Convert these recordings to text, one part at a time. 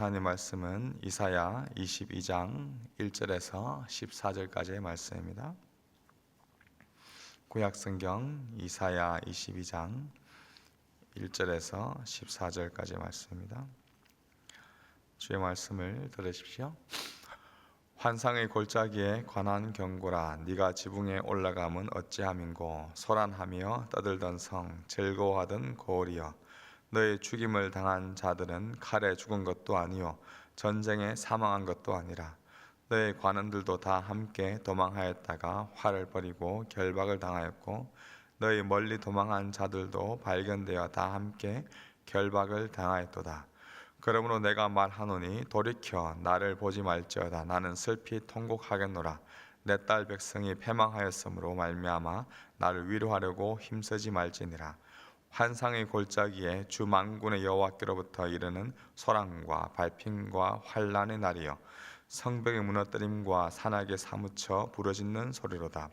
하나님 말씀은 이사야 22장 1절에서 14절까지의 말씀입니다. 구약성경 이사야 22장 1절에서 14절까지의 말씀입니다. 주의 말씀을 들으십시오. 환상의 골짜기에 관한 경고라. 네가 지붕에 올라가면 어찌함인고, 소란하며 떠들던 성, 즐거워하던 고을이여, 너의 죽임을 당한 자들은 칼에 죽은 것도 아니요 전쟁에 사망한 것도 아니라 너의 관원들도 다 함께 도망하였다가 활을 버리고 결박을 당하였고, 너의 멀리 도망한 자들도 발견되어 다 함께 결박을 당하였도다. 그러므로 내가 말하노니 돌이켜 나를 보지 말지어다. 나는 슬피 통곡하겠노라. 내 딸 백성이 패망하였으므로 말미암아 나를 위로하려고 힘쓰지 말지니라. 환상의 골짜기에 주 만군의 여호와께로부터 이르는 소란과 발핀과 환란의 날이여, 성벽의 무너뜨림과 산악에 사무쳐 부르짖는 소리로다.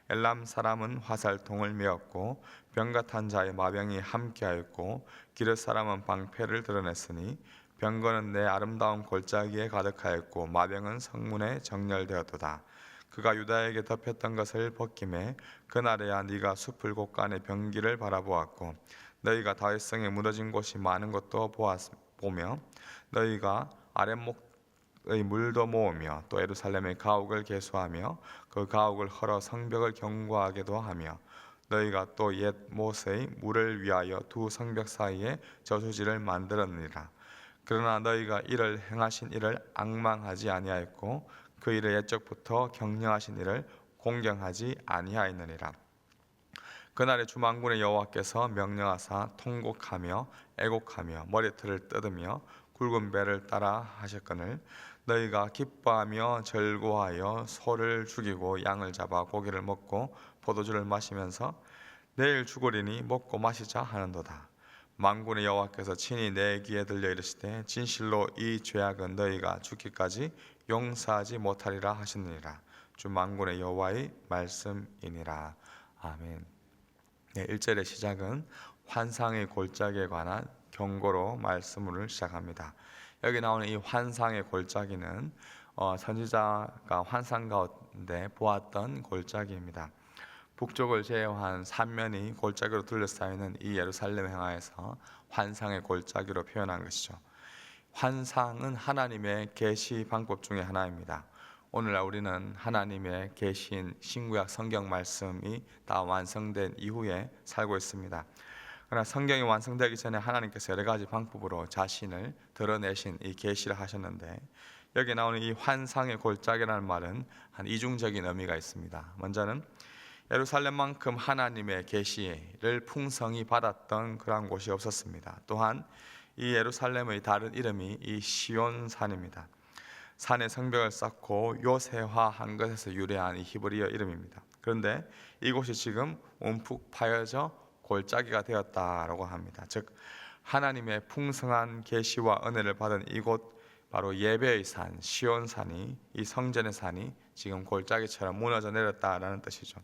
엘람 사람은 화살통을 메었고 병같은 자의 마병이 함께하였고, 기르 사람은 방패를 드러냈으니 병거는 내 아름다운 골짜기에 가득하였고 마병은 성문에 정렬되었도다. 그가 유다에게 덮였던 것을 벗김에 그날에야 네가 숲을 곳간의 병기를 바라보았고, 너희가 다윗성에 무너진 곳이 많은 것도 보며, 너희가 아랫목의 물도 모으며 또 예루살렘의 가옥을 개수하며 그 가옥을 헐어 성벽을 견고하게도 하며, 너희가 또 옛 못의 물을 위하여 두 성벽 사이에 저수지를 만들었느니라. 그러나 너희가 이를 행하신 이를 앙망하지 아니하였고 그 일을 옛적부터 경영하신 이를 공경하지 아니하였느니라. 그날에 주 만군의 여호와께서 명령하사 통곡하며 애곡하며 머리털을 뜯으며 굵은 배를 따라 하셨거늘, 너희가 기뻐하며 즐거워하여 소를 죽이고 양을 잡아 고기를 먹고 포도주를 마시면서 내일 죽으리니 먹고 마시자 하는도다. 만군의 여호와께서 친히 내 귀에 들려 이르시되 진실로 이 죄악은 너희가 죽기까지 용서하지 못하리라 하시느니라. 주 만군의 여호와의 말씀이니라. 아멘. 네, 1절의 시작은 환상의 골짜기에 관한 경고로 말씀을 시작합니다. 여기 나오는 이 환상의 골짜기는 선지자가 환상 가운데 보았던 골짜기입니다. 북쪽을 제외한 삼면이 골짜기로 둘러싸이는 이 예루살렘 향하에서 환상의 골짜기로 표현한 것이죠. 환상은 하나님의 계시 방법 중에 하나입니다. 오늘날 우리는 하나님의 계시인 신구약 성경 말씀이 다 완성된 이후에 살고 있습니다. 그러나 성경이 완성되기 전에 하나님께서 여러 가지 방법으로 자신을 드러내신 이 계시를 하셨는데, 여기 나오는 이 환상의 골짜기라는 말은 한 이중적인 의미가 있습니다. 먼저는 예루살렘만큼 하나님의 계시를 풍성히 받았던 그러한 곳이 없었습니다. 또한 이 예루살렘의 다른 이름이 이 시온산입니다. 산에 성벽을 쌓고 요새화한 것에서 유래한 이 히브리어 이름입니다. 그런데 이곳이 지금 움푹 파여져 골짜기가 되었다라고 합니다. 즉 하나님의 풍성한 계시와 은혜를 받은 이곳, 바로 예배의 산 시온산이, 이 성전의 산이 지금 골짜기처럼 무너져 내렸다라는 뜻이죠.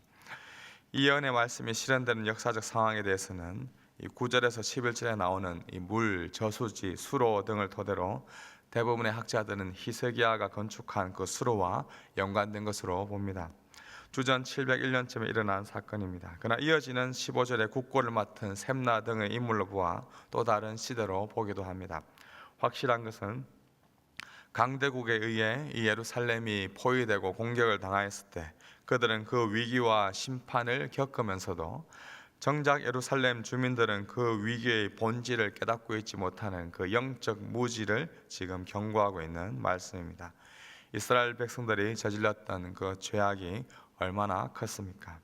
이 예언의 말씀이 실현되는 역사적 상황에 대해서는 이 9절에서 11절에 나오는 이 물, 저수지, 수로 등을 토대로 대부분의 학자들은 히스기야가 건축한 그 수로와 연관된 것으로 봅니다. 주전 701년쯤에 일어난 사건입니다. 그러나 이어지는 15절에 국고를 맡은 셈나 등의 인물로 보아 또 다른 시대로 보기도 합니다. 확실한 것은 강대국에 의해 이 예루살렘이 포위되고 공격을 당하였을 때 그들은 그 위기와 심판을 겪으면서도 정작 예루살렘 주민들은 그 위기의 본질을 깨닫고 있지 못하는 그 영적 무지를 지금 경고하고 있는 말씀입니다. 이스라엘 백성들이 저질렀던 그 죄악이 얼마나 컸습니까?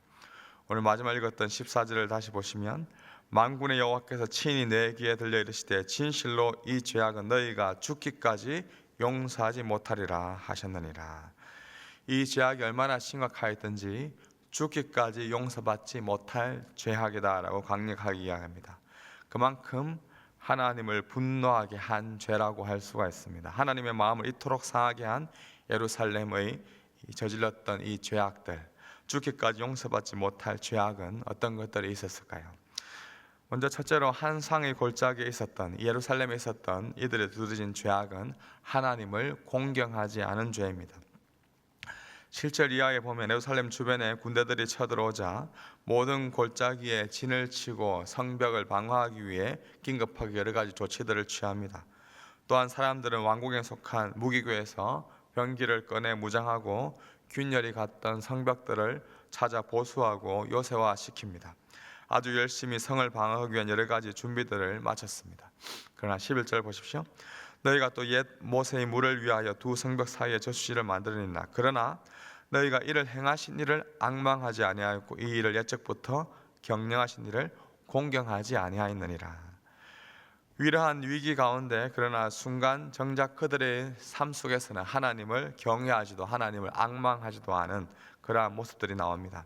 오늘 마지막 읽었던 14절을 다시 보시면, 만군의 여호와께서 친히 내 귀에 들려 이르시되 진실로 이 죄악은 너희가 죽기까지 용서하지 못하리라 하셨느니라. 이 죄악이 얼마나 심각하였든지 죽기까지 용서받지 못할 죄악이다라고 강력하게 이야기합니다. 그만큼 하나님을 분노하게 한 죄라고 할 수가 있습니다. 하나님의 마음을 이토록 상하게 한 예루살렘의 저질렀던 이 죄악들, 죽기까지 용서받지 못할 죄악은 어떤 것들이 있었을까요? 먼저 첫째로 한상의 골짜기에 있었던 예루살렘에 있었던 이들의 두드러진 죄악은 하나님을 공경하지 않은 죄입니다. 7절 이하에 보면 예루살렘 주변에 군대들이 쳐들어오자 모든 골짜기에 진을 치고 성벽을 방어하기 위해 긴급하게 여러 가지 조치들을 취합니다. 또한 사람들은 왕궁에 속한 무기고에서 병기를 꺼내 무장하고 균열이 갔던 성벽들을 찾아 보수하고 요새화시킵니다. 아주 열심히 성을 방어하기 위한 여러 가지 준비들을 마쳤습니다. 그러나 11절 보십시오. 너희가 또 옛 모세의 물을 위하여 두 성벽 사이에 저수지를 만들어냈나. 그러나 너희가 이를 행하신 이를 악망하지 아니하였고 이 일을 옛적부터 경영하신 이를 공경하지 아니하였느니라. 위대한 위기 가운데 그러나 순간 정작 그들의 삶 속에서는 하나님을 경외하지도 하나님을 악망하지도 않은 그러한 모습들이 나옵니다.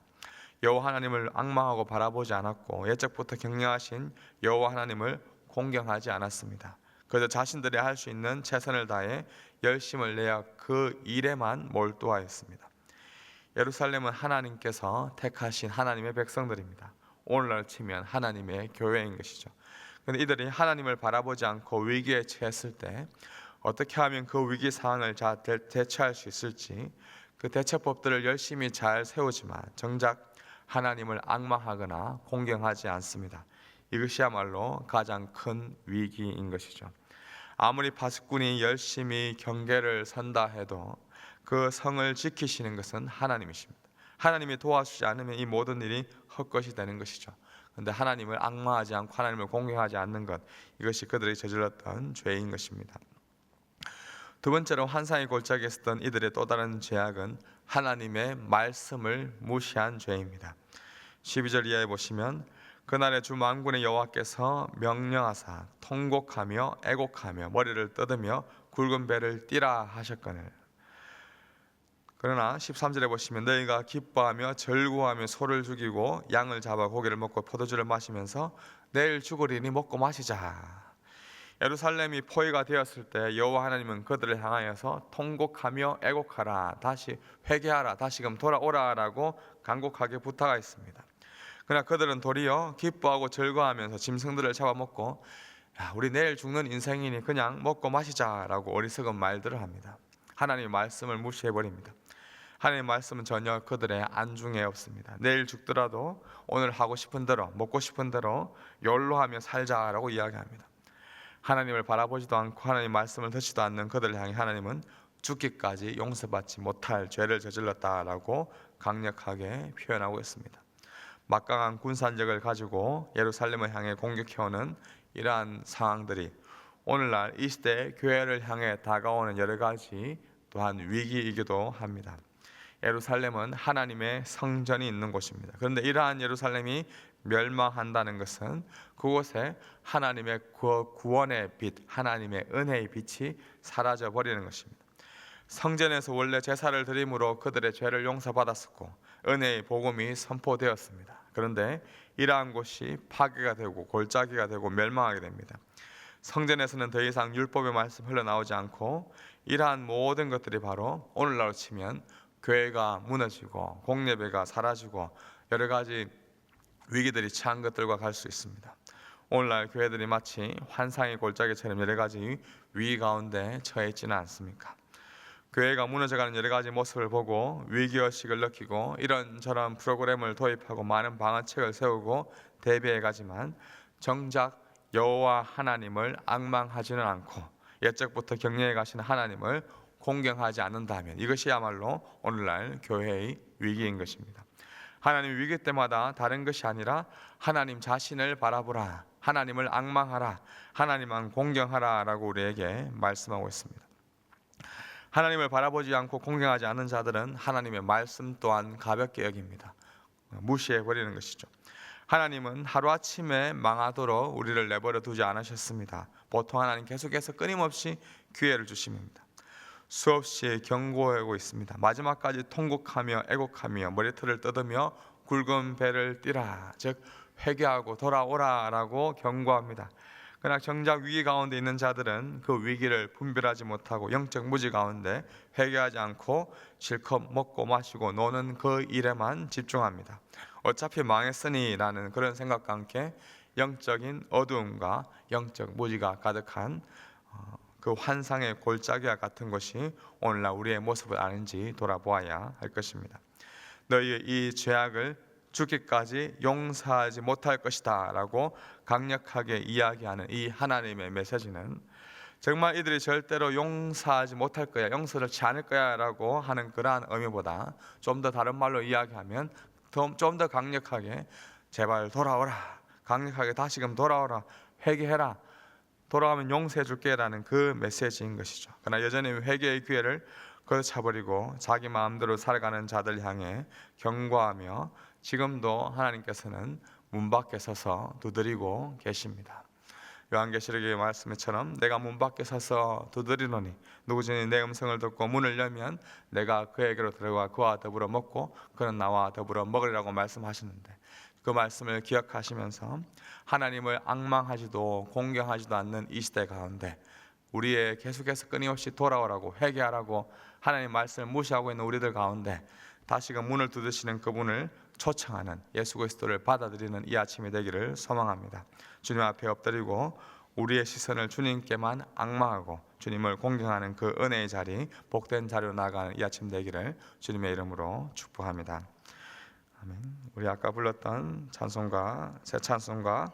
여호와 하나님을 악망하고 바라보지 않았고 옛적부터 경영하신 여호와 하나님을 공경하지 않았습니다. 그저 자신들이 할 수 있는 최선을 다해 열심을 내어 그 일에만 몰두하였습니다. 예루살렘은 하나님께서 택하신 하나님의 백성들입니다. 오늘날 치면 하나님의 교회인 것이죠. 그런데 이들이 하나님을 바라보지 않고 위기에 처했을 때 어떻게 하면 그 위기 상황을 잘 대처할 수 있을지 그 대처법들을 열심히 잘 세우지만 정작 하나님을 악망하거나 공경하지 않습니다. 이것이야말로 가장 큰 위기인 것이죠. 아무리 파수꾼이 열심히 경계를 선다 해도 그 성을 지키시는 것은 하나님이십니다. 하나님이 도와주지 않으면 이 모든 일이 헛것이 되는 것이죠. 그런데 하나님을 악마하지 않고 하나님을 공경하지 않는 것, 이것이 그들이 저질렀던 죄인 것입니다. 두 번째로 환상의 골짜기에 있었던 이들의 또 다른 죄악은 하나님의 말씀을 무시한 죄입니다. 12절 이하에 보시면 그날에 주 만군의 여호와께서 명령하사 통곡하며 애곡하며 머리를 뜯으며 굵은 배를 띠라 하셨거늘. 그러나 13절에 보시면 너희가 기뻐하며 절구하며 소를 죽이고 양을 잡아 고기를 먹고 포도주를 마시면서 내일 죽으리니 먹고 마시자. 예루살렘이 포위가 되었을 때 여호와 하나님은 그들을 향하여서 통곡하며 애곡하라, 다시 회개하라, 다시금 돌아오라라고 간곡하게 부탁하였습니다. 그러나 그들은 도리어 기뻐하고 즐거워하면서 짐승들을 잡아먹고 우리 내일 죽는 인생이니 그냥 먹고 마시자라고 어리석은 말들을 합니다. 하나님의 말씀을 무시해버립니다. 하나님의 말씀은 전혀 그들의 안중에 없습니다. 내일 죽더라도 오늘 하고 싶은 대로 먹고 싶은 대로 욜로하며 살자라고 이야기합니다. 하나님을 바라보지도 않고 하나님의 말씀을 듣지도 않는 그들을 향해 하나님은 죽기까지 용서받지 못할 죄를 저질렀다라고 강력하게 표현하고 있습니다. 막강한 군사력을 가지고 예루살렘을 향해 공격해오는 이러한 상황들이 오늘날 이 시대 교회를 향해 다가오는 여러 가지 또한 위기이기도 합니다. 예루살렘은 하나님의 성전이 있는 곳입니다. 그런데 이러한 예루살렘이 멸망한다는 것은 그곳에 하나님의 구원의 빛, 하나님의 은혜의 빛이 사라져 버리는 것입니다. 성전에서 원래 제사를 드림으로 그들의 죄를 용서받았었고 은혜의 복음이 선포되었습니다. 그런데 이러한 곳이 파괴가 되고 골짜기가 되고 멸망하게 됩니다. 성전에서는 더 이상 율법의 말씀 흘러나오지 않고 이러한 모든 것들이 바로 오늘날로 치면 교회가 무너지고 공예배가 사라지고 여러 가지 위기들이 처한 것들과 갈 수 있습니다. 오늘날 교회들이 마치 환상의 골짜기처럼 여러 가지 위기 가운데 처해 있지는 않습니까? 교회가 무너져가는 여러 가지 모습을 보고 위기의식을 느끼고 이런저런 프로그램을 도입하고 많은 방어책을 세우고 대비해 가지만 정작 여호와 하나님을 악망하지는 않고 옛적부터 경외해 가시는 하나님을 공경하지 않는다면 이것이야말로 오늘날 교회의 위기인 것입니다. 하나님 위기 때마다 다른 것이 아니라 하나님 자신을 바라보라, 하나님을 악망하라, 하나님만 공경하라 라고 우리에게 말씀하고 있습니다. 하나님을 바라보지 않고 공경하지 않는 자들은 하나님의 말씀 또한 가볍게 여깁니다. 무시해버리는 것이죠. 하나님은 하루아침에 망하도록 우리를 내버려 두지 않으셨습니다. 보통 하나님 계속해서 끊임없이 기회를 주십니다. 수없이 경고하고 있습니다. 마지막까지 통곡하며 애곡하며 머리털을 뜯으며 굵은 배를 띠라, 즉 회개하고 돌아오라 라고 경고합니다. 그러나 정작 위기 가운데 있는 자들은 그 위기를 분별하지 못하고 영적 무지 가운데 회개하지 않고 실컷 먹고 마시고 노는 그 일에만 집중합니다. 어차피 망했으니 라는 그런 생각과 함께 영적인 어두움과 영적 무지가 가득한 그 환상의 골짜기와 같은 것이 오늘날 우리의 모습을 아는지 돌아보아야 할 것입니다. 너희의 이 죄악을 죽기까지 용서하지 못할 것이다 라고 강력하게 이야기하는 이 하나님의 메시지는 정말 이들이 절대로 용서하지 못할 거야, 용서를 취 않을 거야 라고 하는 그러한 의미보다 좀 더 다른 말로 이야기하면 좀 더 강력하게 제발 돌아오라, 강력하게 다시금 돌아오라, 회개해라, 돌아가면 용서해 줄게 라는 그 메시지인 것이죠. 그러나 여전히 회개의 기회를 거쳐버리고 자기 마음대로 살아가는 자들 향해 경고하며 지금도 하나님께서는 문 밖에 서서 두드리고 계십니다. 요한계시록의 말씀처럼 내가 문 밖에 서서 두드리노니 누구든지 내 음성을 듣고 문을 열면 내가 그에게로 들어가 그와 더불어 먹고 그는 나와 더불어 먹으리라고 말씀하시는데, 그 말씀을 기억하시면서 하나님을 앙망하지도 공경하지도 않는 이 시대 가운데 우리의 계속해서 끊임없이 돌아오라고 회개하라고 하나님 말씀을 무시하고 있는 우리들 가운데 다시금 문을 두드시는 그분을 초청하는 예수 그리스도를 받아들이는 이 아침이 되기를 소망합니다. 주님 앞에 엎드리고 우리의 시선을 주님께만 앙망하고 주님을 공경하는 그 은혜의 자리, 복된 자리로 나아가는 이 아침 되기를 주님의 이름으로 축복합니다. 아멘. 우리 아까 불렀던 찬송가, 새 찬송가